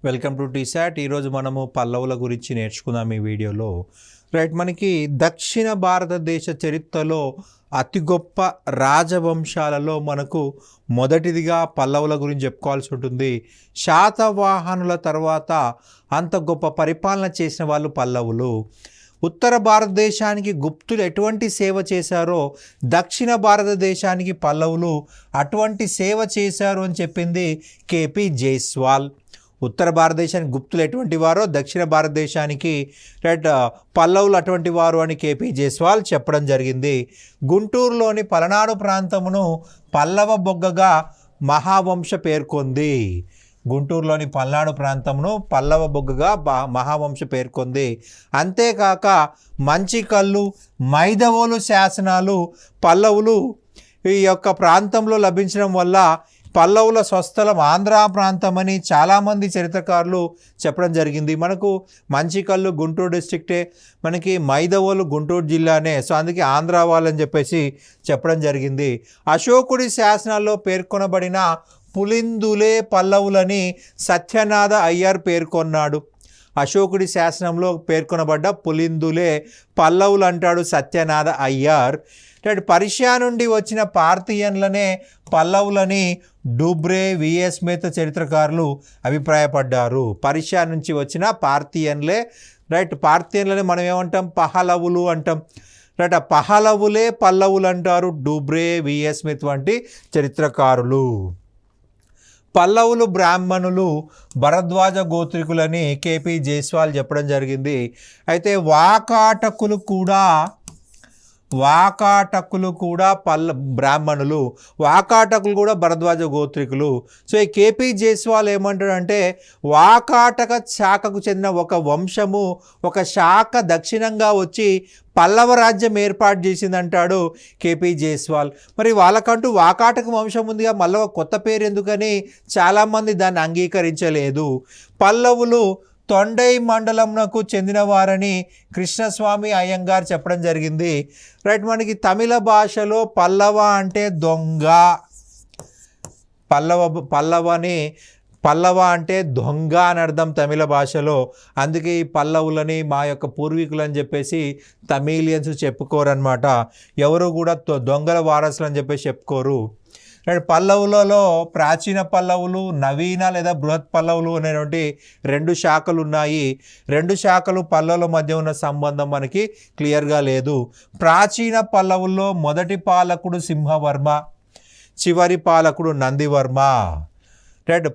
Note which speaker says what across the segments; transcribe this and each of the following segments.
Speaker 1: Welcome to T-SAT. ఈరోజు మనము పల్లవుల గురించి నేర్చుకుందాం ఈ వీడియోలో. మనకి దక్షిణ భారతదేశ చరిత్రలో అతి గొప్ప రాజవంశాలలో మనకు మొదటిదిగా పల్లవుల గురించి చెప్పుకోవాల్సి ఉంటుంది. శాతవాహనుల తర్వాత అంత గొప్ప పరిపాలన చేసిన వాళ్ళు పల్లవులు. ఉత్తర భారతదేశానికి గుప్తులు ఎటువంటి సేవ చేశారో దక్షిణ భారతదేశానికి పల్లవులు అటువంటి సేవ చేశారు అని చెప్పింది కేపీ జైస్వాల్. ఉత్తర భారతదేశానికి గుప్తులు ఎటువంటి వారో దక్షిణ భారతదేశానికి పల్లవులు అటువంటి వారు అని కేపీ జైస్వాల్ చెప్పడం జరిగింది. గుంటూరులోని పలనాడు ప్రాంతమును పల్లవ బొగ్గగా మహావంశ పేర్కొంది. గుంటూరులోని పల్నాడు ప్రాంతమును పల్లవ బొగ్గగా మహావంశ పేర్కొంది. అంతేకాక మంచికల్లు, మైదవోలు శాసనాలు పల్లవులు ఈ యొక్క ప్రాంతంలో లభించడం వల్ల పల్లవుల స్వస్థలం ఆంధ్ర ప్రాంతమని చాలామంది చరిత్రకారులు చెప్పడం జరిగింది. మనకు మంచికల్లు గుంటూరు డిస్ట్రిక్టే, మనకి మైదవోలు గుంటూరు జిల్లానే, సో అందుకే ఆంధ్ర వాళ్ళని చెప్పేసి చెప్పడం జరిగింది. అశోకుడి శాసనాల్లో పేర్కొనబడిన పులిందులే పల్లవులని సత్యనాథ అయ్యర్ పేర్కొన్నాడు. అశోకుడి శాసనంలో పేర్కొనబడ్డ పులిందులే పల్లవులు అంటాడు సత్యనాథ అయ్యర్. పర్షియా నుండి వచ్చిన పార్థియన్లనే పల్లవులని డూబ్రే, విఎస్ స్మిత్ చరిత్రకారులు అభిప్రాయపడ్డారు. పర్షియా నుంచి వచ్చిన పార్థియన్లే పార్థియన్లని మనం ఏమంటాం, పహలవులు అంటాం. ఆ పహలవులే పల్లవులు అంటారు డూబ్రే, విఎస్ స్మిత్ వంటి చరిత్రకారులు. పల్లవులు బ్రాహ్మణులు భరద్వాజ గోత్రికులని కేపీ జైస్వాల్ చెప్పడం జరిగింది. అయితే వాకాటకులు కూడా బ్రాహ్మణులు, వాకాటకులు కూడా భరద్వాజ గోత్రికులు. సో ఈ కేపీ జైస్వాల్ ఏమంటాడంటే వాకాటక శాఖకు చెందిన ఒక వంశము, ఒక శాఖ దక్షిణంగా వచ్చి పల్లవ రాజ్యం ఏర్పాటు చేసిందంటాడు కేపీ జైస్వాల్. మరి వాళ్ళకంటూ వాకాటక వంశం ఉందిగా, మళ్ళీ కొత్త పేరు ఎందుకని చాలామంది దాన్ని అంగీకరించలేదు. పల్లవులు తొండై మండలంకు చెందిన వారని కృష్ణస్వామి అయ్యంగార్ చెప్పడం జరిగింది. మనకి తమిళ భాషలో పల్లవ అంటే దొంగ, పల్లవ అంటే దొంగ అని అర్థం తమిళ భాషలో. అందుకే ఈ పల్లవులని మా యొక్క పూర్వీకులు అని చెప్పేసి తమిళియన్స్ చెప్పుకోరనమాట. ఎవరు కూడా దొంగల వారసులు అని చెప్పేసి చెప్పుకోరు. పల్లవులలో ప్రాచీన పల్లవులు, నవీన లేదా బృహత్ పల్లవులు అనేటువంటి రెండు శాఖలు ఉన్నాయి. రెండు శాఖలు పల్లవుల మధ్య ఉన్న సంబంధం మనకి క్లియర్గా లేదు. ప్రాచీన పల్లవుల్లో మొదటి పాలకుడు సింహవర్మ, చివరి పాలకుడు నందివర్మ.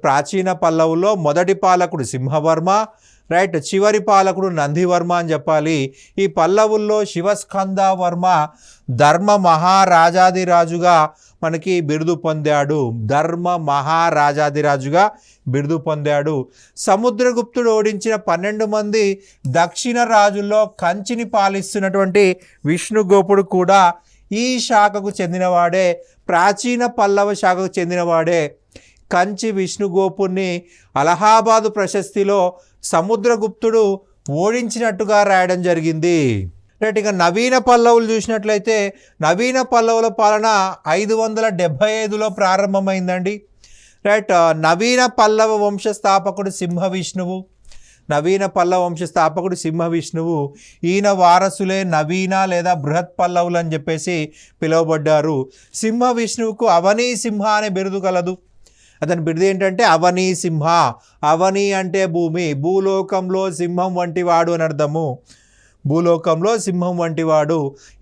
Speaker 1: ప్రాచీన పల్లవుల్లో మొదటి పాలకుడు సింహవర్మ, చివరి పాలకుడు నందివర్మ అని చెప్పాలి. ఈ పల్లవుల్లో శివస్కందవర్మ ధర్మ మహారాజాదిరాజుగా మనకి బిరుదు పొందాడు. ధర్మ మహారాజాదిరాజుగా బిరుదు పొందాడు. సముద్రగుప్తుడు ఓడించిన 12 మంది దక్షిణ రాజుల్లో కంచిని పాలిస్తున్నటువంటి విష్ణుగోపుడు కూడా ఈ శాఖకు చెందినవాడే, ప్రాచీన పల్లవ శాఖకు చెందినవాడే. కంచి విష్ణుగోపుని అలహాబాదు ప్రశస్తిలో సముద్రగుప్తుడు ఓడించినట్టుగా రాయడం జరిగింది. ఇక నవీన పల్లవులు చూసినట్లయితే నవీన పల్లవుల పాలన 575లో ప్రారంభమైందండి. నవీన పల్లవ వంశస్థాపకుడు సింహవిష్ణువు. నవీన పల్లవ వంశస్థాపకుడు సింహవిష్ణువు. ఈయన వారసులే నవీన లేదా బృహత్ పల్లవులు అని చెప్పేసి పిలువబడ్డారు. సింహవిష్ణువుకు అవనీ సింహ అనే బిరుదు కలదు. అతని బిరుదు ఏంటంటే అవనీ సింహ. అవని అంటే భూమి, భూలోకంలో సింహం వంటివాడు అని అర్థము. భూలోకంలో సింహం వంటివాడు.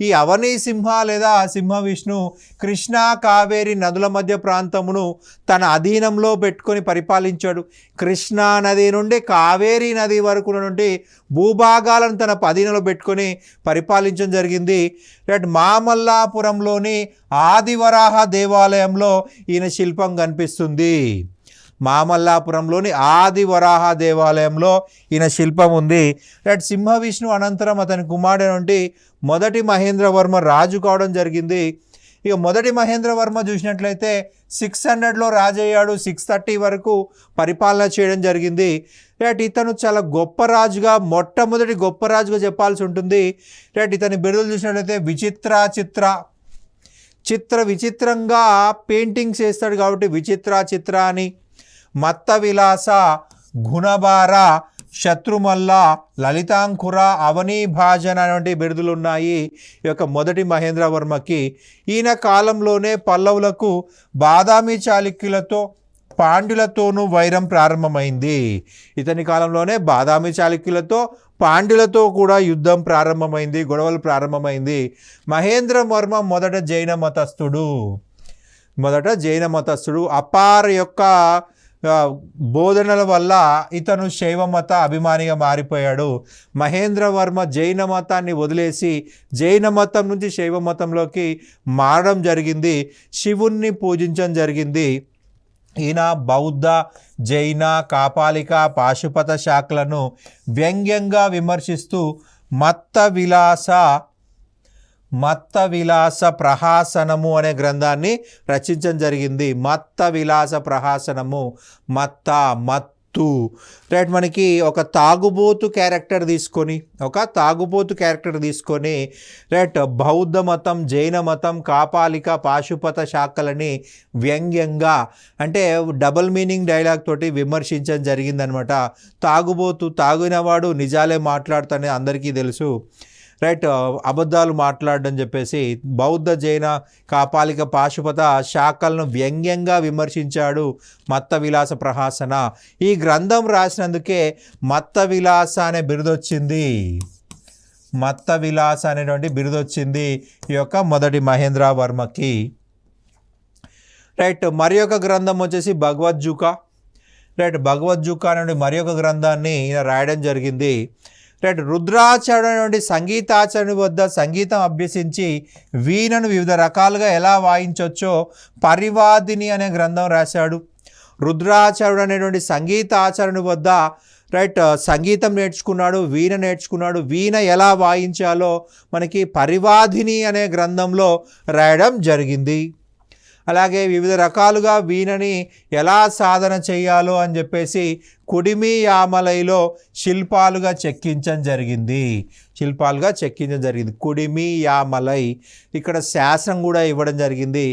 Speaker 1: ఈ అవనీ సింహ లేదా సింహ విష్ణు కృష్ణా కావేరి నదుల మధ్య ప్రాంతమును తన అధీనంలో పెట్టుకొని పరిపాలించాడు. కృష్ణా నది నుండి కావేరీ నది వరకు నుండి భూభాగాలను తన అధీనంలో పెట్టుకొని పరిపాలించడం జరిగింది. మామల్లాపురంలోని ఆదివరాహ దేవాలయంలో ఈయన శిల్పం కనిపిస్తుంది. మామల్లాపురంలోని ఆదివరాహ దేవాలయంలో ఈయన శిల్పం ఉంది. సింహ విష్ణు అనంతరం అతని కుమారుడు నుండి మొదటి మహేంద్రవర్మ రాజు కావడం జరిగింది. ఇక మొదటి మహేంద్రవర్మ చూసినట్లయితే 600లో రాజయ్యాడు. 630 వరకు పరిపాలన చేయడం జరిగింది. ఇతను చాలా గొప్ప రాజుగా, మొట్టమొదటి గొప్ప రాజుగా చెప్పాల్సి ఉంటుంది. ఇతని బిరుదులు చూసినట్లయితే విచిత్రంగా పెయింటింగ్స్ వేస్తాడు కాబట్టి విచిత్ర అని. మత్త విలాస గుణభార, శత్రుమల్ల, లలితాంకుర, అవనీభాజన అనేటువంటి బిరుదులు ఉన్నాయి ఈ యొక్క మొదటి మహేంద్రవర్మకి. ఈయన కాలంలోనే పల్లవులకు బాదామి చాళుక్యులతో పాండ్యులతోనూ వైరం ప్రారంభమైంది. ఇతని కాలంలోనే బాదామి చాళుక్యులతో పాండ్యులతో కూడా యుద్ధం ప్రారంభమైంది, గొడవలు ప్రారంభమైంది. మహేంద్రవర్మ మొదట జైన మతస్థుడు. అపార్ యొక్క బోధనల వల్ల ఇతను శైవమత అభిమానిగా మారిపోయాడు. మహేంద్రవర్మ జైన మతాన్ని వదిలేసి జైన మతం నుంచి శైవ మతంలోకి మారడం జరిగింది. శివుణ్ణి పూజించడం జరిగింది. ఈయన బౌద్ధ, జైన, కాపాలిక, పాశుపత శాఖలను వ్యంగ్యంగా విమర్శిస్తూ మత్త విలాస ప్రహాసనము అనే గ్రంథాన్ని రచించడం జరిగింది. మత్త విలాస ప్రహాసనము, మత్తు రైట్. మనకి ఒక తాగుబోతు క్యారెక్టర్ తీసుకొని రైట్ బౌద్ధ మతం, జైన మతం, కాపాలిక, పాశుపత శాఖలని వ్యంగ్యంగా అంటే డబుల్ మీనింగ్ డైలాగ్ తోటి విమర్శించడం జరిగిందనమాట. తాగినవాడు నిజాలే మాట్లాడుతానే అందరికీ తెలుసు రైట్, అబద్ధాలు మాట్లాడడం చెప్పేసి బౌద్ధ, జైన, కాపాలిక, పాశుపత శాఖలను వ్యంగ్యంగా విమర్శించాడు. మత్త విలాస ప్రహాసన. ఈ గ్రంథం రాసినందుకే మత్త విలాస అనే బిరుదొచ్చింది. మత్త విలాస అనేటువంటి బిరుదొచ్చింది ఈ యొక్క మొదటి మహేంద్రవర్మకి. రైట్. మరి ఒక గ్రంథం వచ్చేసి భగవద్గీత. రైట్, భగవద్గీత అనే మరి ఒక గ్రంథాన్ని ఈయన రాయడం జరిగింది. రైట్. రుద్రాచార్యుడు అనేటువంటి సంగీతాచార్యుని వద్ద సంగీతం అభ్యసించి వీణను వివిధ రకాలుగా ఎలా వాయించవచ్చో పరివాదిని అనే గ్రంథం రాశాడు. రుద్రాచార్యుడు అనేటువంటి సంగీతాచార్యుని వద్ద రైట్ సంగీతం నేర్చుకున్నాడు, వీణ నేర్చుకున్నాడు. వీణ ఎలా వాయించాలో మనకి పరివాదిని అనే గ్రంథంలో రాయడం జరిగింది. అలాగే వివిధ రకాలుగా వీణని ఎలా సాధన చేయాలో అని చెప్పేసి కుడిమి యామలైలో శిల్పాలుగా చెక్కించడం జరిగింది. కుడిమి యామలై ఇక్కడ శాసనం కూడా ఇవ్వడం జరిగింది.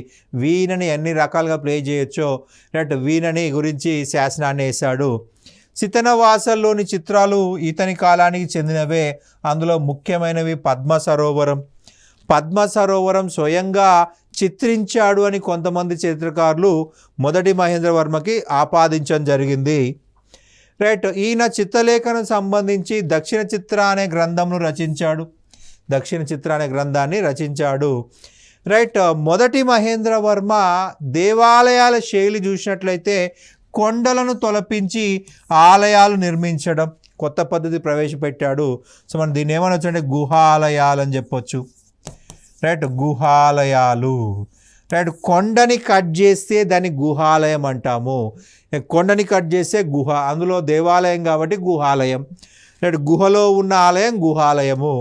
Speaker 1: వీణని ఎన్ని రకాలుగా ప్లే చేయొచ్చో రైట్ వీణని గురించి శాసనాన్ని వేశాడు. సితనవాసల్లోని చిత్రాలు ఇతని కాలానికి చెందినవే. అందులో ముఖ్యమైనవి పద్మ సరోవరం స్వయంగా చిత్రించాడు అని కొంతమంది చరిత్రకారులు మొదటి మహేంద్రవర్మకి ఆపాదించడం జరిగింది. రైట్. ఈయన చిత్రలేఖనం సంబంధించి దక్షిణ చిత్ర అనే గ్రంథాన్ని రచించాడు. రైట్. మొదటి మహేంద్రవర్మ దేవాలయాల శైలి చూసినట్లయితే కొండలను తొలపించి ఆలయాలు నిర్మించడం కొత్త పద్ధతి ప్రవేశపెట్టాడు. సో మనం దీన్ని ఏమనొచ్చు అంటే గుహాలయాలు అని చెప్పొచ్చు. రైట్, గుహాలయాలు. రైట్, కొండని కట్ చేస్తే దాన్ని గుహాలయం అంటాము. కొండని కట్ చేస్తే గుహ, అందులో దేవాలయం కాబట్టి గుహాలయం. రైట్, గుహలో ఉన్న ఆలయం గుహాలయము.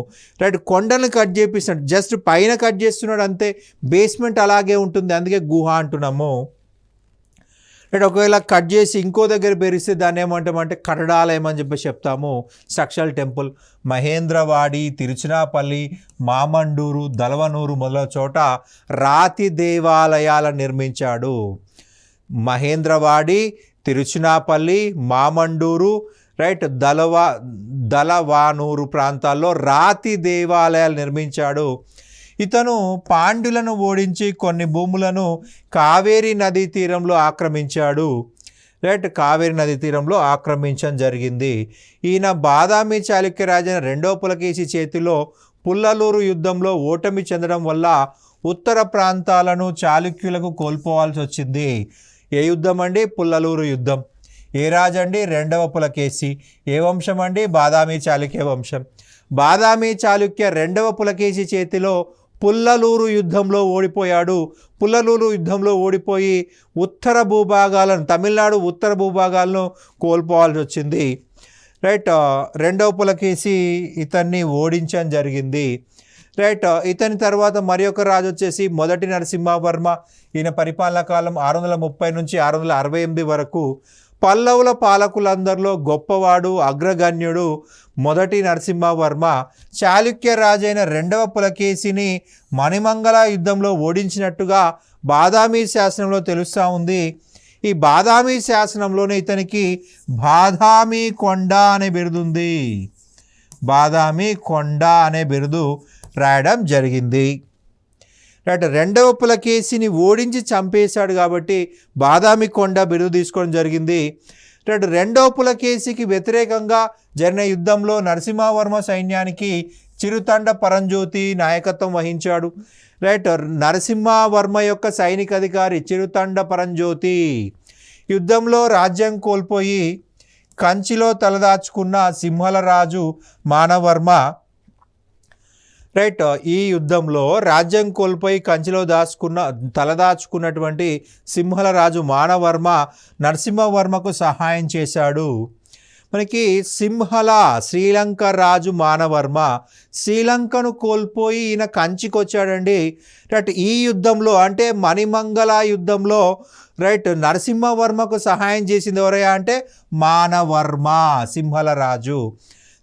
Speaker 1: రైట్, కొండను కట్ చేపిస్తున్నాడు, జస్ట్ పైన కట్ చేస్తున్నాడు అంతే, బేస్మెంట్ అలాగే ఉంటుంది, అందుకే గుహ అంటున్నాము. రైట్, ఒకవేళ కట్ చేసి ఇంకో దగ్గర పెరిస్తే దాన్ని ఏమంటామంటే కట్టడాలయం అని చెప్పి చెప్తాము. Structural temple. మహేంద్రవాడి, తిరుచినాపల్లి, మామండూరు, దలవనూరు మొదలైన చోట రాతి దేవాలయాలను నిర్మించాడు. మహేంద్రవాడి, తిరుచినాపల్లి, మామండూరు రైట్ దలవానూరు ప్రాంతాల్లో రాతి దేవాలయాలు నిర్మించాడు. ఇతను పాండ్యులను ఓడించి కొన్ని భూములను కావేరీ నదీ తీరంలో ఆక్రమించాడు. రైట్, కావేరీ నదీ తీరంలో ఆక్రమించడం జరిగింది. ఈయన బాదామి చాళుక్య రాజైన రెండవ పులకేశి చేతిలో పుల్లలూరు యుద్ధంలో ఓటమి చెందడం వల్ల ఉత్తర ప్రాంతాలను చాళుక్యులకు కోల్పోవాల్సి వచ్చింది. ఏ యుద్ధం అండి? పుల్లలూరు యుద్ధం. ఏ రాజండి? రెండవ పులకేశి. ఏ వంశం అండి? బాదామి చాళుక్య వంశం. బాదామి చాళుక్య రెండవ పులకేశి చేతిలో పుల్లలూరు యుద్ధంలో ఓడిపోయాడు. పుల్లలూరు యుద్ధంలో ఓడిపోయి ఉత్తర భూభాగాలను, తమిళనాడు ఉత్తర భూభాగాలను కోల్పోవాల్సి వచ్చింది. రైట్, రెండవ పులకేశి ఇతన్ని ఓడించడం జరిగింది. రైట్, ఇతని తర్వాత మరి ఒక రాజు వచ్చేసి మొదటి నరసింహవర్మ. ఈయన పరిపాలనా కాలం 630 నుంచి 668 వరకు. పల్లవుల పాలకులందరిలో గొప్పవాడు, అగ్రగణ్యుడు మొదటి నరసింహవర్మ. చాళుక్య రాజైన రెండవ పులకేశిని మణిమంగళ యుద్ధంలో ఓడించినట్టుగా బాదామి శాసనంలో తెలుస్తూ ఉంది. ఈ బాదామి శాసనంలోనే ఇతనికి బాదామి కొండ అనే బిరుదుంది. బాదామి కొండ అనే బిరుదు రాయడం జరిగింది. రైట్, రెండవ పులకేశిని ఓడించి చంపేశాడు కాబట్టి బాదామి కొండ బిరుదు తీసుకోవడం జరిగింది. రైట్, రెండవ పులకేశికి వ్యతిరేకంగా జరిగిన యుద్ధంలో నరసింహవర్మ సైన్యానికి చిరుతండ పరంజ్యోతి నాయకత్వం వహించాడు. రైట్, నరసింహవర్మ యొక్క సైనిక అధికారి చిరుతండ పరంజ్యోతి యుద్ధంలో రాజ్యం కోల్పోయి కంచిలో తలదాచుకున్న సింహల రాజు మానవర్మ. రైట్, ఈ యుద్ధంలో రాజ్యం కోల్పోయి కంచిలో తలదాచుకున్నటువంటి సింహల రాజు మానవర్మ నరసింహవర్మకు సహాయం చేశాడు. మనకి సింహల శ్రీలంక రాజు మానవర్మ శ్రీలంకను కోల్పోయి ఈయన కంచికి వచ్చాడండి. రైట్, ఈ యుద్ధంలో అంటే మణిమంగళ యుద్ధంలో రైట్ నరసింహవర్మకు సహాయం చేసింది ఎవరయ్యా అంటే మానవర్మ, సింహల రాజు.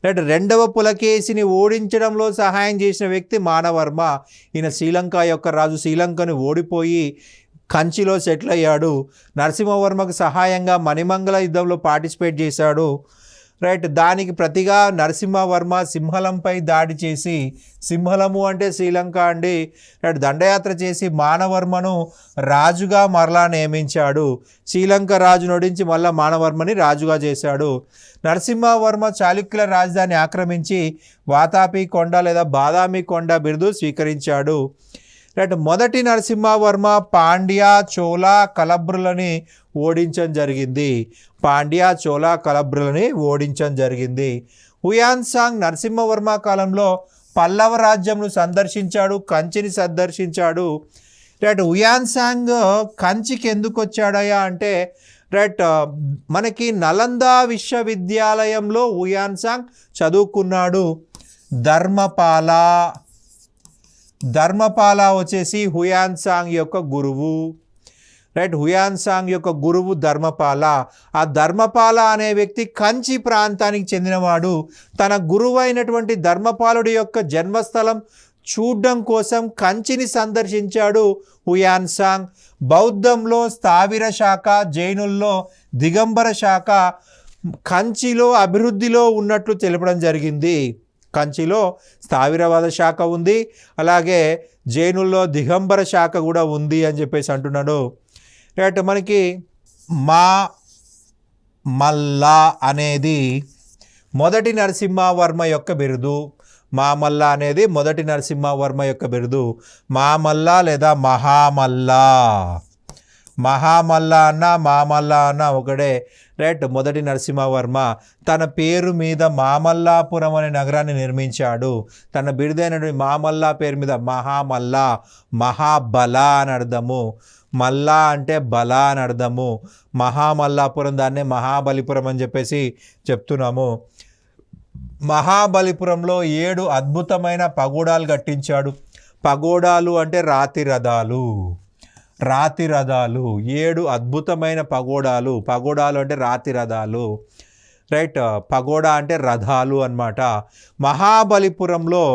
Speaker 1: రైట్, రెండవ పులకేశిని ఓడించడంలో సహాయం చేసిన వ్యక్తి మానవర్మ. ఈయన శ్రీలంక యొక్క రాజు, శ్రీలంకను ఓడిపోయి కంచిలో సెటిల్ అయ్యాడు. నరసింహవర్మకు సహాయంగా మణిమంగళ యుద్ధంలో పార్టిసిపేట్ చేశాడు. రైట్, దానికి ప్రతిగా నరసింహవర్మ సింహలంపై దాడి చేసి, సింహలము అంటే శ్రీలంక అండి, రైట్, దండయాత్ర చేసి మానవర్మను రాజుగా మరలా నియమించాడు. శ్రీలంక రాజు నొడించి మళ్ళా మానవర్మని రాజుగా చేశాడు. నరసింహవర్మ చాళుక్యుల రాజధాని ఆక్రమించి వాతాపి కొండ లేదా బాదామి కొండ బిరుదు స్వీకరించాడు. రైట్, మొదటి నరసింహవర్మ పాండ్య, చోళ, కలబ్రులని ఓడించడం జరిగింది. పాండ్య, చోళ, కలబ్రులని ఓడించడం జరిగింది. హుయాన్సాంగ్ నరసింహవర్మ కాలంలో పల్లవ రాజ్యంను సందర్శించాడు, కంచిని సందర్శించాడు. రైట్, హుయాన్సాంగ్ కంచికి ఎందుకు వచ్చాడయ్యా అంటే రైట్ మనకి నలంద విశ్వవిద్యాలయంలో హుయాన్సాంగ్ చదువుకున్నాడు. ధర్మపాల వచ్చేసి హుయాన్సాంగ్ యొక్క గురువు. రైట్, హుయాన్సాంగ్ యొక్క గురువు ధర్మపాల. ఆ ధర్మపాల అనే వ్యక్తి కంచి ప్రాంతానికి చెందినవాడు. తన గురువు అయినటువంటి ధర్మపాలుడి యొక్క జన్మస్థలం చూడడం కోసం కంచిని సందర్శించాడు హుయాన్సాంగ్. బౌద్ధంలో స్థావిర శాఖ, జైనుల్లో దిగంబర శాఖ కంచిలో అభివృద్ధిలో ఉన్నట్లు తెలపడం జరిగింది. కంచిలో స్థావిరవాద శాఖ ఉంది, అలాగే జైనుల్లో దిగంబర శాఖ కూడా ఉంది అని చెప్పేసి అంటున్నాడు. రైట్, మనకి మల్లా అనేది మొదటి నరసింహవర్మ యొక్క బిరుదు. మామల్లా అనేది మొదటి నరసింహవర్మ యొక్క బిరుదు. మామల్లా లేదా మహామల్లా అన్న మామల్లా అన్న ఒకడే. రైట్, మొదటి నరసింహవర్మ తన పేరు మీద మామల్లాపురం అనే నగరాన్ని నిర్మించాడు. తన బిరుదైనటువంటి మామల్లా పేరు మీద మహామల్లా, మహాబల అని అర్థము. మల్లా అంటే బల అని అర్థము. మహామల్లాపురం దాన్నే మహాబలిపురం అని చెప్పేసి చెప్తున్నాము. మహాబలిపురంలో 7 అద్భుతమైన పగోడాలు కట్టించాడు. పగోడాలు అంటే రాతి రథాలు. 7 అద్భుతమైన పగోడాలు అంటే రాతి రథాలు. రైట్, పగోడా అంటే రథాలు అన్నమాట. మహాబలిపురంలో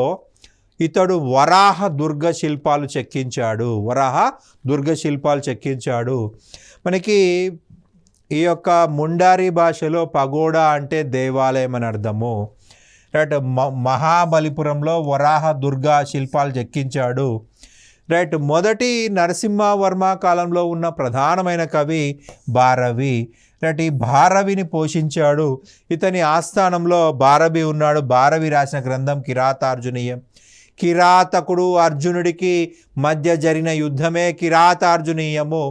Speaker 1: ఇతడు వరాహ దుర్గ శిల్పాలు చెక్కించాడు. మనకి ఈ యొక్క ముండారి భాషలో పగోడా అంటే దేవాలయం అని అర్థము. రైట్, మహాబలిపురంలో వరాహ దుర్గా శిల్పాలు చెక్కించాడు. రైట్, మొదటి నరసింహవర్మ కాలంలో ఉన్న ప్రధానమైన కవి భారవి. రైట్, ఈ భారవిని పోషించాడు. ఇతని ఆస్థానంలో భారవి ఉన్నాడు. భారవి రాసిన గ్రంథం కిరాతార్జునీయం. కిరాతకుడు అర్జునుడికి మధ్య జరిగిన యుద్ధమే కిరాతార్జునీయము.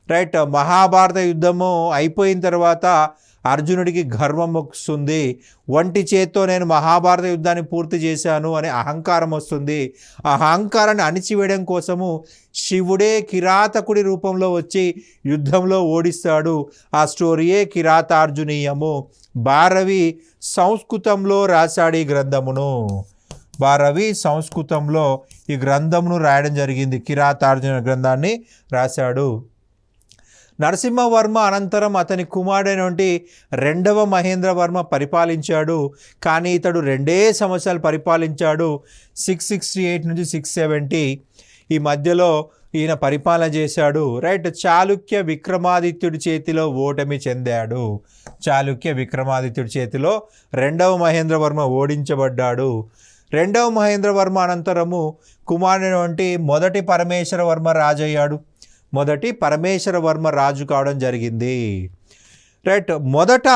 Speaker 1: రైట్, మహాభారత యుద్ధము అయిపోయిన తర్వాత అర్జునుడికి గర్వం వస్తుంది. ఒంటి చేత్తో నేను మహాభారత యుద్ధాన్ని పూర్తి చేశాను అనే అహంకారం వస్తుంది. ఆ అహంకారాన్ని అణిచివేయడం కోసము శివుడే కిరాతకుడి రూపంలో వచ్చి యుద్ధంలో ఓడిస్తాడు. ఆ స్టోరీయే కిరాతార్జునీయము. భారవి సంస్కృతంలో రాశాడు ఈ గ్రంథమును. భారవి సంస్కృతంలో ఈ గ్రంథమును రాయడం జరిగింది. కిరాతార్జున గ్రంథాన్ని రాశాడు. నరసింహవర్మ అనంతరం అతని కుమారుడైనటువంటి 2వ మహేంద్రవర్మ పరిపాలించాడు. కానీ ఇతడు 2 సంవత్సరాలు పరిపాలించాడు. 668 నుంచి 670. ఈ మధ్యలో ఈయన పరిపాలన చేశాడు. రైట్. చాళుక్య విక్రమాదిత్యుడి చేతిలో ఓటమి చెందాడు. చాళుక్య విక్రమాదిత్యుడి చేతిలో రెండవ మహేంద్రవర్మ ఓడించబడ్డాడు. రెండవ మహేంద్రవర్మ అనంతరము కుమారుని వంటి మొదటి పరమేశ్వరవర్మ రాజయ్యాడు. మొదటి పరమేశ్వరవర్మ రాజు కావడం జరిగింది. రైట్. మొదట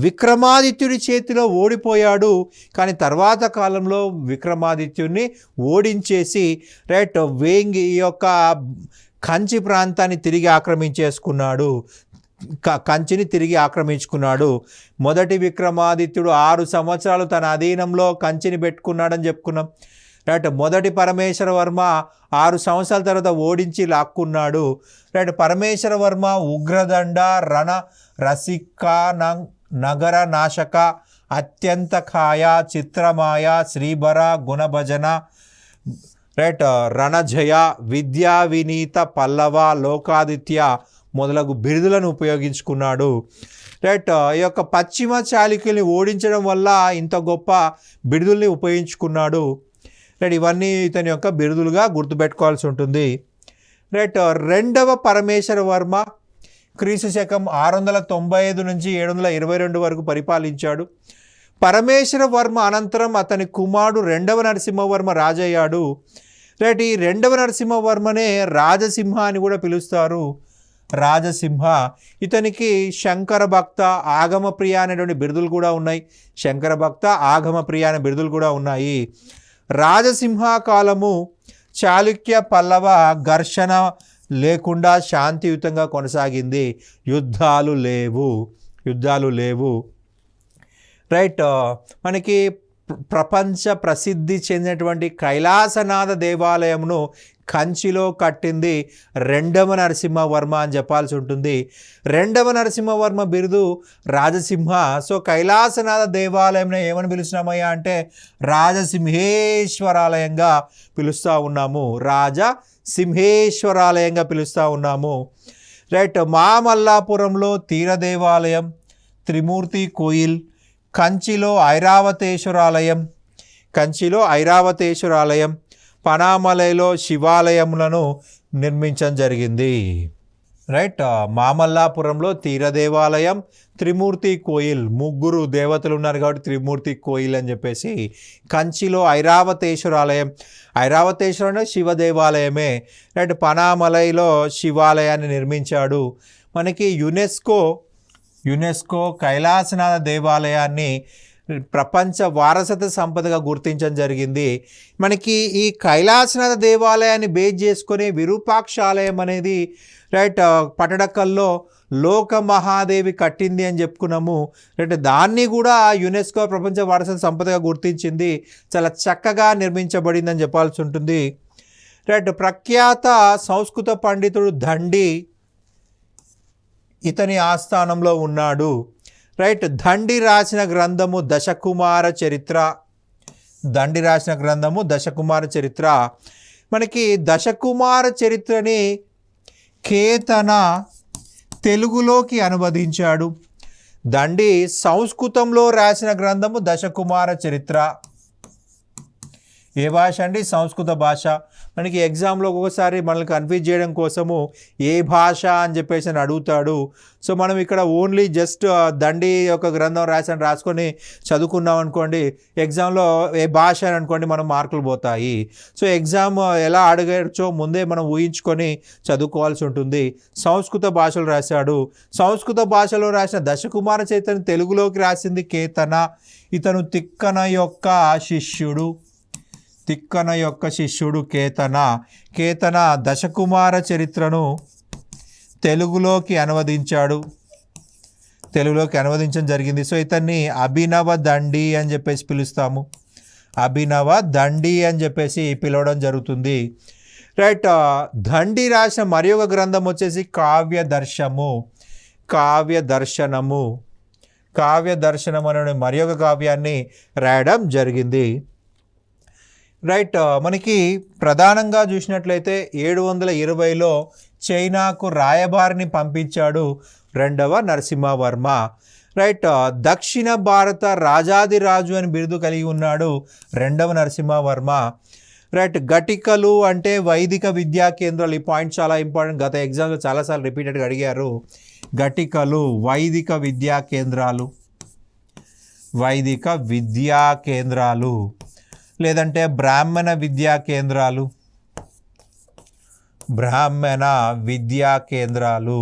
Speaker 1: విక్రమాదిత్యుడి చేతిలో ఓడిపోయాడు, కానీ తర్వాత కాలంలో విక్రమాదిత్యుడిని ఓడించేసి రైట్ వేంగి ఈ యొక్క కంచి ప్రాంతాన్ని తిరిగి ఆక్రమించేసుకున్నాడు. కంచిని తిరిగి ఆక్రమించుకున్నాడు. మొదటి విక్రమాదిత్యుడు 6 సంవత్సరాలు తన అధీనంలో కంచిని పెట్టుకున్నాడని చెప్పుకున్నాం. రైట్. మొదటి పరమేశ్వరవర్మ 6 సంవత్సరాల తర్వాత ఓడించి లాక్కున్నాడు. రైట్. పరమేశ్వరవర్మ ఉగ్రదండ, రణ రసిక, నగర నాశక, అత్యంత కాయ, చిత్రమాయ, శ్రీభర, గుణభజన, రైట్ రణజయ, విద్యా వినీత, పల్లవ, లోకాదిత్య మొదలగు బిరుదులను ఉపయోగించుకున్నాడు. రైట్. ఈ యొక్క పశ్చిమ చాళుక్యుల్ని ఓడించడం వల్ల ఇంత గొప్ప బిరుదుల్ని ఉపయోగించుకున్నాడు. రైట్. ఇవన్నీ ఇతని యొక్క బిరుదులుగా గుర్తుపెట్టుకోవాల్సి ఉంటుంది. రైట్. రెండవ పరమేశ్వరవర్మ క్రీస్తు శకం 695 నుంచి 722 వరకు పరిపాలించాడు. పరమేశ్వరవర్మ అనంతరం అతని కుమారుడు రెండవ నరసింహవర్మ రాజయ్యాడు. రైట్. ఈ రెండవ నరసింహవర్మనే రాజసింహ అని కూడా పిలుస్తారు. రాజసింహ. ఇతనికి శంకర భక్త, ఆగమ ప్రియ అనేటువంటి బిరుదులు కూడా ఉన్నాయి. శంకర భక్త, ఆగమ ప్రియ అనే బిరుదులు కూడా ఉన్నాయి. రాజసింహ కాలము చాళుక్య పల్లవ ఘర్షణ లేకుండా శాంతియుతంగా కొనసాగింది. యుద్ధాలు లేవు. రైట్. మనకి ప్రపంచ ప్రసిద్ధి చెందినటువంటి కైలాసనాథ దేవాలయమును కంచిలో కట్టింది రెండవ నరసింహవర్మ అని చెప్పాల్సి ఉంటుంది. రెండవ నరసింహవర్మ బిరుదు రాజసింహ. సో కైలాసనాథ దేవాలయం ఏమని పిలుస్తున్నామయ్యా అంటే రాజసింహేశ్వరాలయంగా పిలుస్తూ ఉన్నాము. రాజసింహేశ్వరాలయంగా పిలుస్తూ ఉన్నాము. రైట్. మామల్లాపురంలో తీర దేవాలయం, త్రిమూర్తి కోయిల్, కంచిలో ఐరావతేశ్వరాలయం, పనామలైలో శివాలయములను నిర్మించడం జరిగింది. రైట్. మామల్లాపురంలో తీర దేవాలయం, త్రిమూర్తి కోయిల్, 3 దేవతలు ఉన్నారు కాబట్టి త్రిమూర్తి కోయిల్ అని చెప్పేసి. కంచిలో ఐరావతేశ్వరం శివ దేవాలయమే. రైట్. పనామలైలో శివాలయాన్ని నిర్మించాడు. మనకి యునెస్కో కైలాసనాథ దేవాలయాన్ని ప్రపంచ వారసత్వ సంపదగా గుర్తించడం జరిగింది. మనకి ఈ కైలాసనాథ దేవాలయాన్ని బేస్ చేసుకొని విరూపాక్ష ఆలయం అనేది రైట్ పటడకల్లో లోక మహాదేవి కట్టింది అని చెప్పుకున్నాము. రైట్. దాన్ని కూడా యునెస్కో ప్రపంచ వారసత్వ సంపదగా గుర్తించింది. చాలా చక్కగా నిర్మించబడింది అని చెప్పాల్సి ఉంటుంది. రైట్. ప్రఖ్యాత సంస్కృత పండితుడు దండి ఇతని ఆస్థానంలో ఉన్నాడు. రైట్. దండి రాసిన గ్రంథము దశకుమార చరిత్ర. మనకి దశకుమార చరిత్రని కేతన తెలుగులోకి అనువదించాడు. దండి సంస్కృతంలో రాసిన గ్రంథము దశకుమార చరిత్ర. ఏ భాష అండి? సంస్కృత భాష. మనకి ఎగ్జామ్లో ఒక్కొక్కసారి మనల్ని కన్ఫ్యూజ్ చేయడం కోసము ఏ భాష అని చెప్పేసి అని అడుగుతాడు. సో మనం ఇక్కడ ఓన్లీ జస్ట్ దండి యొక్క గ్రంథం రాసుకొని చదువుకున్నాం అనుకోండి, ఎగ్జామ్లో ఏ భాష అని అనుకోండి మనం మార్కులు పోతాయి. సో ఎగ్జామ్ ఎలా అడగచ్చో ముందే మనం ఊహించుకొని చదువుకోవాల్సి ఉంటుంది. సంస్కృత భాషలో రాశాడు. సంస్కృత భాషలో రాసిన దశకుమార చరిత్రని తెలుగులోకి రాసింది కేతన. ఇతను తిక్కన యొక్క శిష్యుడు కేతన దశకుమార చరిత్రను తెలుగులోకి అనువదించడం జరిగింది. సో ఇతన్ని అభినవ దండి అని చెప్పేసి పిలుస్తాము. పిలవడం జరుగుతుంది. రైట్. దండి రాసిన మరి ఒక గ్రంథం వచ్చేసి కావ్య దర్శనము అనే మరి ఒక కావ్యాన్ని రాయడం జరిగింది. రైట్. మనకి ప్రధానంగా చూసినట్లయితే 720లో చైనాకు రాయబారిని పంపించాడు రెండవ నరసింహవర్మ. రైట్. దక్షిణ భారత రాజాదిరాజు అని బిరుదు కలిగి ఉన్నాడు రెండవ నరసింహవర్మ. రైట్. ఘటికలు అంటే వైదిక విద్యా కేంద్రాలు. ఈ పాయింట్ చాలా ఇంపార్టెంట్, గత ఎగ్జామ్లో చాలాసార్లు రిపీటెడ్గా అడిగారు. ఘటికలు వైదిక విద్యా కేంద్రాలు, వైదిక విద్యా కేంద్రాలు, లేదంటే బ్రాహ్మణ విద్యా కేంద్రాలు, బ్రాహ్మణ విద్యా కేంద్రాలు,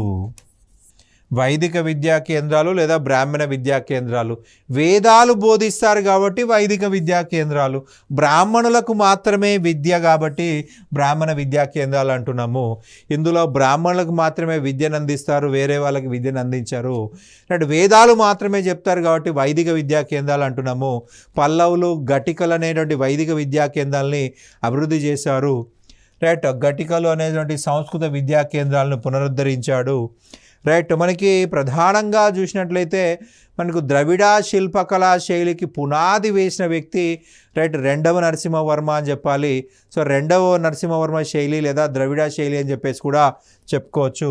Speaker 1: వైదిక విద్యా కేంద్రాలు లేదా బ్రాహ్మణ విద్యా కేంద్రాలు. వేదాలు బోధిస్తారు కాబట్టి వైదిక విద్యా కేంద్రాలు, బ్రాహ్మణులకు మాత్రమే విద్య కాబట్టి బ్రాహ్మణ విద్యా కేంద్రాలు అంటున్నాము. ఇందులో బ్రాహ్మణులకు మాత్రమే విద్యను అందిస్తారు, వేరే వాళ్ళకి విద్యను అందించారు. అంటే వేదాలు మాత్రమే చెప్తారు కాబట్టి వైదిక విద్యా కేంద్రాలు అంటున్నాము. పల్లవులు ఘటికలు అనేటువంటి వైదిక విద్యా కేంద్రాలని అభివృద్ధి చేశారు. రైట్. ఘటికలు అనేటువంటి సంస్కృత విద్యా కేంద్రాలను పునరుద్ధరించాడు. రైట్. మనకి ప్రధానంగా చూసినట్లయితే మనకు ద్రవిడ శిల్పకళా శైలికి పునాది వేసిన వ్యక్తి రైట్ రెండవ నరసింహవర్మ అని చెప్పాలి. సో రెండవ నరసింహవర్మ శైలి లేదా ద్రవిడ శైలి అని చెప్పేసి కూడా చెప్పుకోవచ్చు.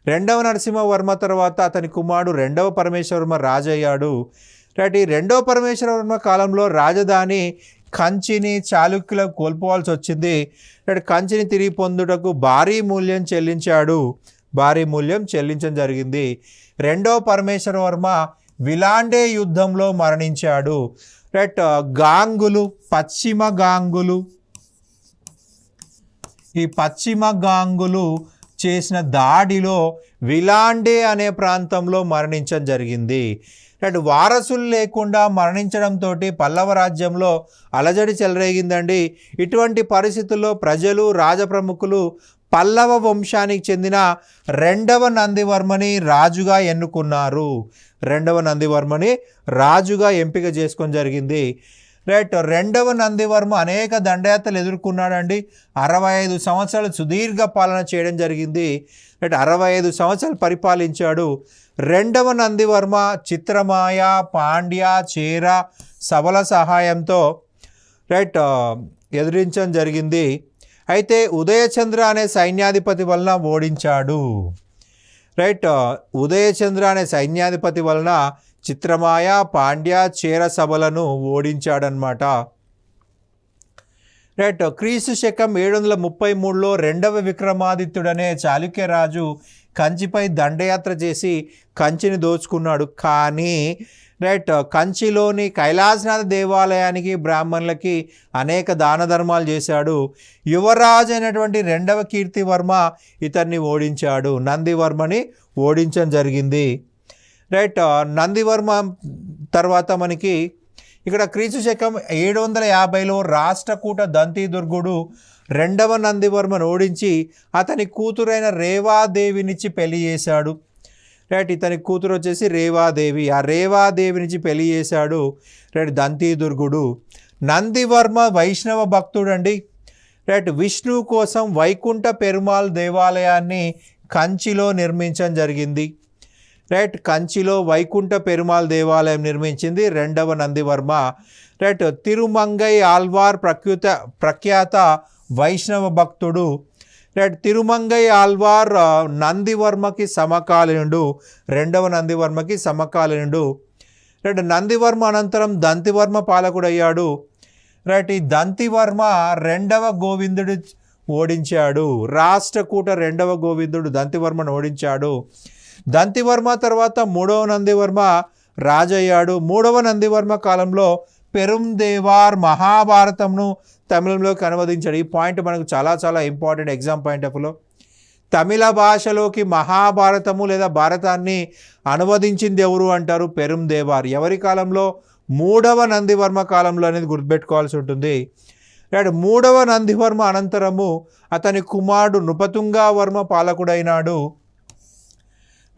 Speaker 1: రెండవ నరసింహవర్మ తర్వాత అతని కుమారుడు రెండవ పరమేశ్వరవర్మ రాజు అయ్యాడు. రైట్. ఈ రెండవ పరమేశ్వరవర్మ కాలంలో రాజధాని కంచిని చాళుక్యులకు కోల్పోవాల్సి వచ్చింది. రైట్. కంచిని తిరిగి పొందుటకు భారీ మూల్యం చెల్లించడం జరిగింది. రెండవ పరమేశ్వరవర్మ విలాండే యుద్ధంలో మరణించాడు. రైట్. గాంగులు, పశ్చిమ గాంగులు, ఈ పశ్చిమ గాంగులు చేసిన దాడిలో విలాండే అనే ప్రాంతంలో మరణించడం జరిగింది. రైట్. వారసులు లేకుండా మరణించడంతో పల్లవ రాజ్యంలో అలజడి చెలరేగిందండి. ఇటువంటి పరిస్థితుల్లో ప్రజలు, రాజప్రముఖులు పల్లవ వంశానికి చెందిన రెండవ నందివర్మని రాజుగా ఎన్నుకున్నారు. రెండవ నందివర్మని రాజుగా ఎంపిక చేసుకొని జరిగింది. రైట్. రెండవ నందివర్మ అనేక దండయాత్రలు ఎదుర్కొన్నాడండి. 65 సంవత్సరాలు సుదీర్ఘ పాలన చేయడం జరిగింది. రైట్. 65 సంవత్సరాలు పరిపాలించాడు. రెండవ నందివర్మ చిత్రమాయ, పాండ్య, చేర, సబల సహాయంతో రైట్ ఎదిరించడం జరిగింది. అయితే ఉదయచంద్ర అనే సైన్యాధిపతి వలన ఓడించాడు. రైట్. ఉదయచంద్ర అనే సైన్యాధిపతి వలన చిత్రమాయ, పాండ్య, చేర సభలను ఓడించాడనమాట. రైట్. క్రీస్తు శకం 733లో రెండవ విక్రమాదిత్యుడనే చాళుక్యరాజు కంచిపై దండయాత్ర చేసి కంచిని దోచుకున్నాడు. కానీ రైట్ కంచిలోని కైలాసనాథ దేవాలయానికి, బ్రాహ్మణులకి అనేక దాన ధర్మాలు చేశాడు. యువరాజు అయినటువంటి రెండవ కీర్తివర్మ ఇతన్ని ఓడించాడు. నందివర్మని ఓడించడం జరిగింది. రైట్. నందివర్మ తర్వాత మనకి ఇక్కడ క్రీస్తు శకం 750లో రాష్ట్రకూట దంతిదుర్గుడు రెండవ నందివర్మను ఓడించి అతని కూతురైన రేవాదేవినిచ్చి పెళ్లి చేశాడు. రైట్. ఇతని కూతురు వచ్చేసి రేవాదేవి. ఆ రేవాదేవినిచ్చి పెళ్లి చేశాడు రైట్ దంతిదుర్గుడు. నందివర్మ వైష్ణవ భక్తుడు అండి. రైట్. విష్ణువు కోసం వైకుంఠ పెరుమాళ్ దేవాలయాన్ని కంచిలో నిర్మించడం జరిగింది. రైట్. కంచిలో వైకుంఠ పెరుమాళ్ దేవాలయం నిర్మించింది రెండవ నందివర్మ. రైట్. తిరుమంగై ఆల్వార్ ప్రఖ్యాత వైష్ణవ భక్తుడు. రైట్. తిరుమంగై ఆల్వార్ నందివర్మకి సమకాలీనుడు, రెండవ నందివర్మకి సమకాలీనుడు. రైట్. నందివర్మ అనంతరం దంతివర్మ పాలకుడయ్యాడు. రైట్. ఈ దంతివర్మ రెండవ గోవిందుడు ఓడించాడు. రాష్ట్రకూట రెండవ గోవిందుడు దంతివర్మను ఓడించాడు. దంతివర్మ తర్వాత మూడవ నందివర్మ రాజయ్యాడు. మూడవ నందివర్మ కాలంలో పెరుందేవార్ మహాభారతంను తమిళంలోకి అనువదించాడు. ఈ పాయింట్ మనకు చాలా చాలా ఇంపార్టెంట్ ఎగ్జామ్ పాయింట్ ఆఫ్ వ్యూలో. తమిళ భాషలోకి మహాభారతము లేదా భారతాన్ని అనువదించింది ఎవరు అంటారు? పెరుందేవార్. ఎవరి కాలంలో? మూడవ నందివర్మ కాలంలో అనేది గుర్తుపెట్టుకోవాల్సి ఉంటుంది. రైట్. మూడవ నందివర్మ అనంతరము అతని కుమారుడు నృపతుంగవర్మ పాలకుడైనాడు.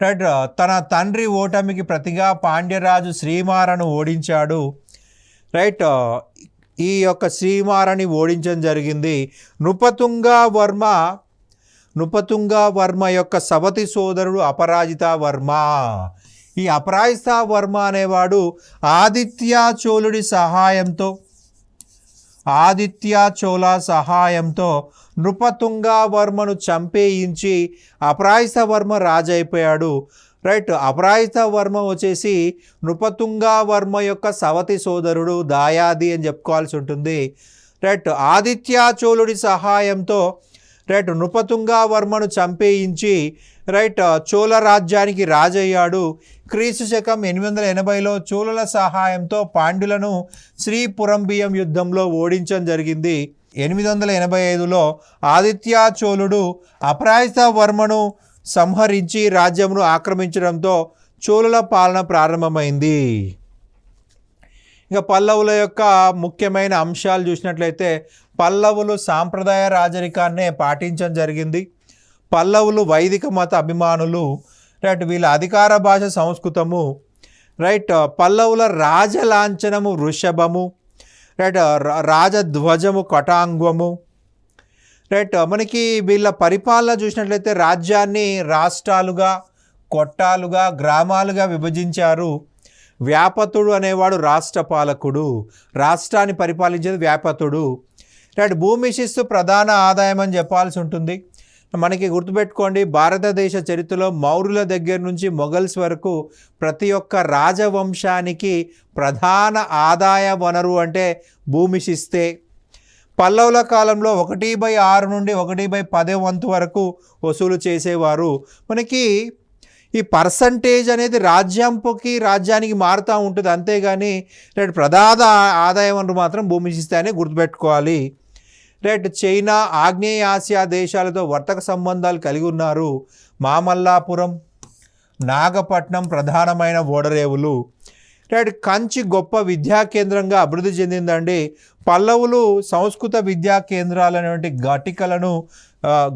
Speaker 1: రైట్. తన తండ్రి ఓటమికి ప్రతిగా పాండ్యరాజు శ్రీమారను ఓడించాడు. రైట్. ఈ యొక్క శ్రీమారని ఓడించడం జరిగింది. నృపతుంగవర్మ యొక్క సవతి సోదరుడు అపరాజిత వర్మ. ఈ అపరాజిత వర్మ అనేవాడు ఆదిత్య చోళ సహాయంతో నృపతుంగవర్మను చంపేయించి అపరాజిత వర్మ రాజైపోయాడు. రైట్. అపరాజిత వర్మ వచ్చేసి నృపతుంగవర్మ యొక్క సవతి సోదరుడు, దాయాది అని చెప్పుకోవాల్సి ఉంటుంది. రైట్ ఆదిత్య చోళుడి సహాయంతో రైట్ నృపతుంగవర్మను చంపేయించి రైట్ చోళ రాజ్యానికి రాజయ్యాడు. క్రీస్తు శకం 880లో చోళుల సహాయంతో పాండ్యులను శ్రీపురంబియం యుద్ధంలో ఓడించడం జరిగింది. 885లో ఆదిత్య చోళుడు అపరాజిత వర్మను సంహరించి రాజ్యమును ఆక్రమించడంతో చోళుల పాలన ప్రారంభమైంది. ఇక పల్లవుల యొక్క ముఖ్యమైన అంశాలు చూసినట్లయితే పల్లవులు సాంప్రదాయ రాజరికాన్నే పాటించడం జరిగింది. పల్లవులు వైదిక మత అభిమానులు. రైట్ వీళ్ళ అధికార భాష సంస్కృతము. రైట్ పల్లవుల రాజలాంఛనము వృషభము. రైట్ రాజధ్వజము కటాంగము. రైట్ మనకి వీళ్ళ పరిపాలన చూసినట్లయితే రాజ్యాన్ని రాష్ట్రాలుగా, కొట్టాలుగా, గ్రామాలుగా విభజించారు. వ్యాపతుడు అనేవాడు రాష్ట్ర పాలకుడు, రాష్ట్రాన్ని పరిపాలించేది వ్యాపతుడు. రైట్ భూమి శిస్తు ప్రధాన ఆదాయం అని చెప్పాల్సి ఉంటుంది. మనకి గుర్తుపెట్టుకోండి, భారతదేశ చరిత్రలో మౌర్యుల దగ్గర నుంచి మొఘల్స్ వరకు ప్రతి ఒక్క రాజవంశానికి ప్రధాన ఆదాయ వనరు అంటే భూమి శిస్తే. పల్లవుల కాలంలో 1/6 నుండి 1/10 వంతు వరకు వసూలు చేసేవారు. మనకి ఈ పర్సంటేజ్ అనేది రాజ్యానికి మారుతూ ఉంటుంది, అంతేగాని రైట్ ప్రధాన ఆదాయ వనరు మాత్రం భూమి శిస్తే అని గుర్తుపెట్టుకోవాలి. రైట్ చైనా, ఆగ్నేయ ఆసియా దేశాలతో వర్తక సంబంధాలు కలిగి ఉన్నారు. మామల్లాపురం, నాగపట్నం ప్రధానమైన ఓడరేవులు. రైట్ కంచి గొప్ప విద్యా కేంద్రంగా అభివృద్ధి చెందిందండి. పల్లవులు సంస్కృత విద్యా కేంద్రాలు అనేటువంటి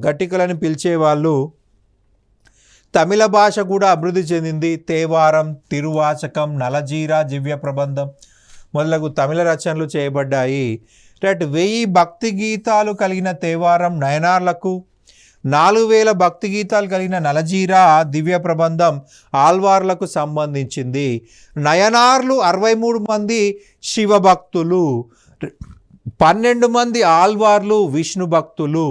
Speaker 1: ఘటికలను పిలిచేవాళ్ళు. తమిళ భాష కూడా అభివృద్ధి చెందింది. తేవారం, తిరువాచకం, నలజీరా, దివ్య ప్రబంధం మొదలగు తమిళ రచనలు చేయబడ్డాయి. రైట్ 1000 భక్తి గీతాలు కలిగిన తేవారం నయనార్లకు, 4000 భక్తి గీతాలు కలిగిన నలజీరా దివ్య ప్రబంధం ఆల్వార్లకు సంబంధించింది. నయనార్లు 63 మంది శివభక్తులు, 12 మంది ఆల్వార్లు విష్ణు భక్తులు.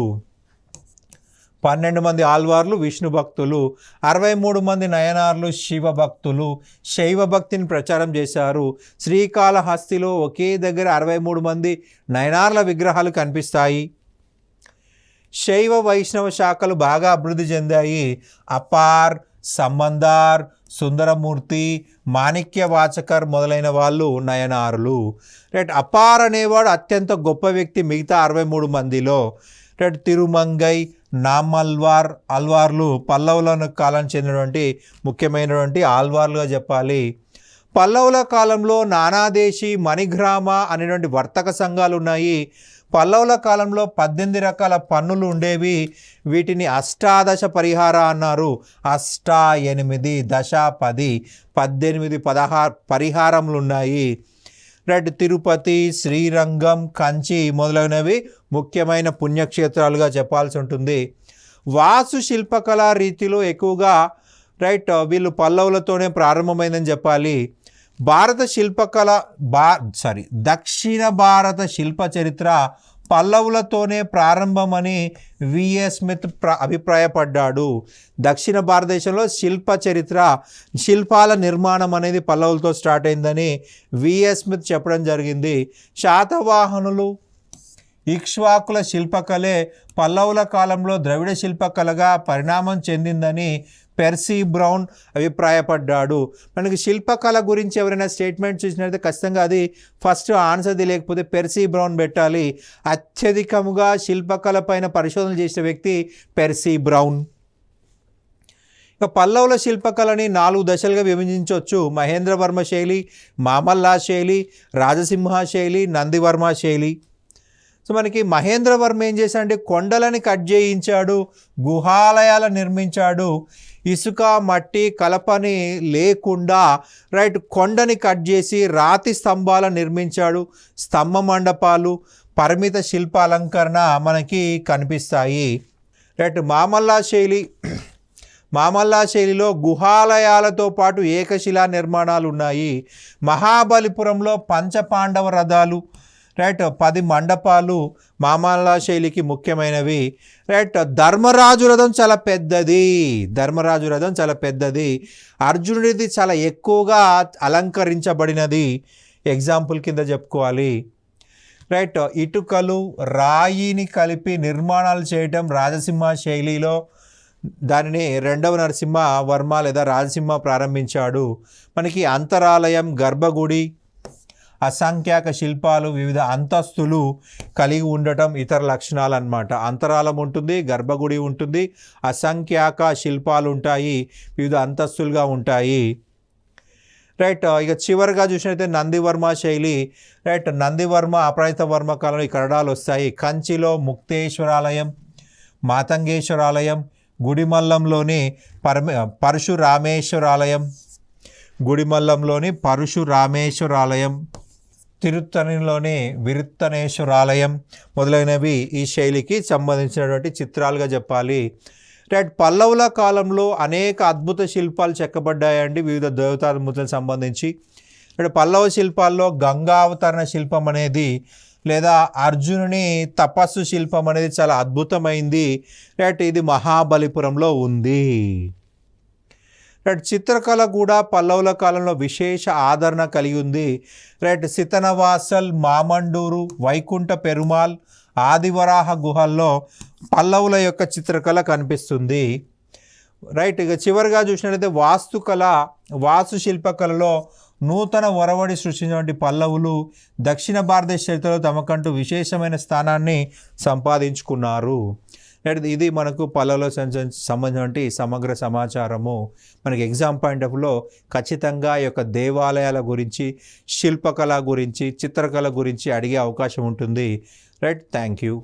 Speaker 1: 12 మంది ఆల్వార్లు విష్ణు భక్తులు, 63 మంది నయనార్లు శివభక్తులు. శైవ భక్తిని ప్రచారం చేశారు. శ్రీకాళహస్తిలో ఒకే దగ్గర 63 మంది నయనార్ల విగ్రహాలు కనిపిస్తాయి. శైవ వైష్ణవ శాఖలు బాగా అభివృద్ధి చెందాయి. అపార్, సంబందార్, సుందరమూర్తి, మాణిక్యవాచకర్ మొదలైన వాళ్ళు నయనారులు. రైట్ అపార్ అనేవాడు అత్యంత గొప్ప వ్యక్తి మిగతా 63 మందిలో. రైట్ తిరుమంగై, ఆల్వార్లు పల్లవుల కాలానికి చెందినటువంటి ముఖ్యమైనటువంటి ఆల్వార్లుగా చెప్పాలి. పల్లవుల కాలంలో నానాదేశీ, మణిగ్రామ అనేటువంటి వర్తక సంఘాలు ఉన్నాయి. పల్లవుల కాలంలో 18 రకాల పన్నులు ఉండేవి. వీటిని అష్టాదశ పరిహార అన్నారు. 8, దశ 10, 18, 16 పరిహారములు ఉన్నాయి. రైట్ తిరుపతి, శ్రీరంగం, కంచి మొదలైనవి ముఖ్యమైన పుణ్యక్షేత్రాలుగా చెప్పాల్సి ఉంటుంది. వాస్తు శిల్పకళా రీతిలో ఎక్కువగా రైట్ వీళ్ళు పల్లవులతోనే ప్రారంభమైందని చెప్పాలి. దక్షిణ భారత శిల్ప చరిత్ర పల్లవులతోనే ప్రారంభమని విఏ స్మిత్ అభిప్రాయపడ్డాడు. దక్షిణ భారతదేశంలో శిల్ప చరిత్ర, శిల్పాల నిర్మాణం అనేది పల్లవులతో స్టార్ట్ అయిందని విఏ స్మిత్ చెప్పడం జరిగింది. శాతవాహనులు, ఇక్ష్వాకుల శిల్పకళే పల్లవుల కాలంలో ద్రవిడ శిల్పకళగా పరిణామం చెందిందని పెర్సీ బ్రౌన్ అభిప్రాయపడ్డాడు. మనకి శిల్పకళ గురించి ఎవరైనా స్టేట్మెంట్ చూసినట్లయితే ఖచ్చితంగా అది ఫస్ట్ ఆన్సర్ది, లేకపోతే పెర్సీ బ్రౌన్ పెట్టాలి. అత్యధికముగా శిల్పకళ పైన పరిశోధనలు చేసిన వ్యక్తి పెర్సీ బ్రౌన్. ఇక పల్లవుల శిల్పకళని 4 దశలుగా విభజించవచ్చు. మహేంద్రవర్మ శైలి, మామల్లా శైలి, రాజసింహ శైలి, నందివర్మ శైలి. సో మనకి మహేంద్రవర్మ ఏం చేశాడంటే కొండలని కట్ చేయించాడు, గుహాలయాలు నిర్మించాడు. ఇసుక, మట్టి, కలపని లేకుండా రైట్ కొండని కట్ చేసి రాతి స్తంభాలను నిర్మించాడు. స్తంభ మండపాలు, పరిమిత శిల్ప అలంకరణ మనకి కనిపిస్తాయి. రైట్ మామల్లా శైలిలో గుహాలయాలతో పాటు ఏకశిలా నిర్మాణాలు ఉన్నాయి. మహాబలిపురంలో పంచపాండవ రథాలు, రైట్ 10 మండపాలు మామల్లా శైలికి ముఖ్యమైనవి. రైట్ ధర్మరాజు రథం చాలా పెద్దది. అర్జునుడిది చాలా ఎక్కువగా అలంకరించబడినది. ఎగ్జాంపుల్ కింద చెప్పుకోవాలి. రైట్. ఇటుకలు రాయిని కలిపి నిర్మాణాలు చేయటం రాజసింహ శైలిలో. దానిని రెండవ నరసింహవర్మ లేదా రాజసింహ ప్రారంభించాడు. మనకి అంతరాలయం, గర్భగుడి, అసంఖ్యాక శిల్పాలు, వివిధ అంతస్తులు కలిగి ఉండటం ఇతర లక్షణాలు అన్నమాట. అంతరాలం ఉంటుంది, గర్భగుడి ఉంటుంది, అసంఖ్యాక శిల్పాలు ఉంటాయి, వివిధ అంతస్తులుగా ఉంటాయి. రైట్. ఇక చివరిగా చూసినట్లయితే నందివర్మ శైలి. రైట్. నందివర్మ అపరాజిత వర్మ కాలంలో ఈ కరడాలు వస్తాయి. కంచిలో ముక్తేశ్వరాలయం, మాతంగేశ్వరాలయం, గుడిమల్లంలోని పరశురామేశ్వరాలయం, గుడిమల్లంలోని పరశురామేశ్వరాలయం, తిరుత్తణిలోని విరుత్తనేశ్వరాలయం మొదలైనవి ఈ శైలికి సంబంధించినటువంటి చిత్రాలుగా చెప్పాలి. రైట్. పల్లవుల కాలంలో అనేక అద్భుత శిల్పాలు చెక్కబడ్డాయండి వివిధ దేవతామూర్తులకు సంబంధించి. పల్లవ శిల్పాల్లో గంగావతరణ శిల్పం అనేది లేదా అర్జునుని తపస్సు శిల్పం అనేది చాలా అద్భుతమైంది. రైట్. ఇది మహాబలిపురంలో ఉంది. రైట్. చిత్రకళ కూడా పల్లవుల కాలంలో విశేష ఆదరణ కలిగి ఉంది. రైట్. సితనవాసల్, మామండూరు, వైకుంఠ పెరుమాల్, ఆదివరాహ గుహల్లో పల్లవుల యొక్క చిత్రకళ కనిపిస్తుంది. రైట్. ఇక చివరిగా చూసినట్లయితే వాస్తుకళ, వాస్తుశిల్పకళలో నూతన ఒరవడి సృష్టించినటువంటి పల్లవులు దక్షిణ భారతదేశ చరిత్రలో తమకంటూ విశేషమైన స్థానాన్ని సంపాదించుకున్నారు. ఇది మనకు పల్లవులకు సంబంధించినటువంటి సమగ్ర సమాచారము. మనకి ఎగ్జామ్ పాయింట్ ఆఫ్ వ్యూలో ఖచ్చితంగా ఈ యొక్క దేవాలయాల గురించి, శిల్పకళ గురించి, చిత్రకళ గురించి అడిగే అవకాశం ఉంటుంది. రైట్. Thank you.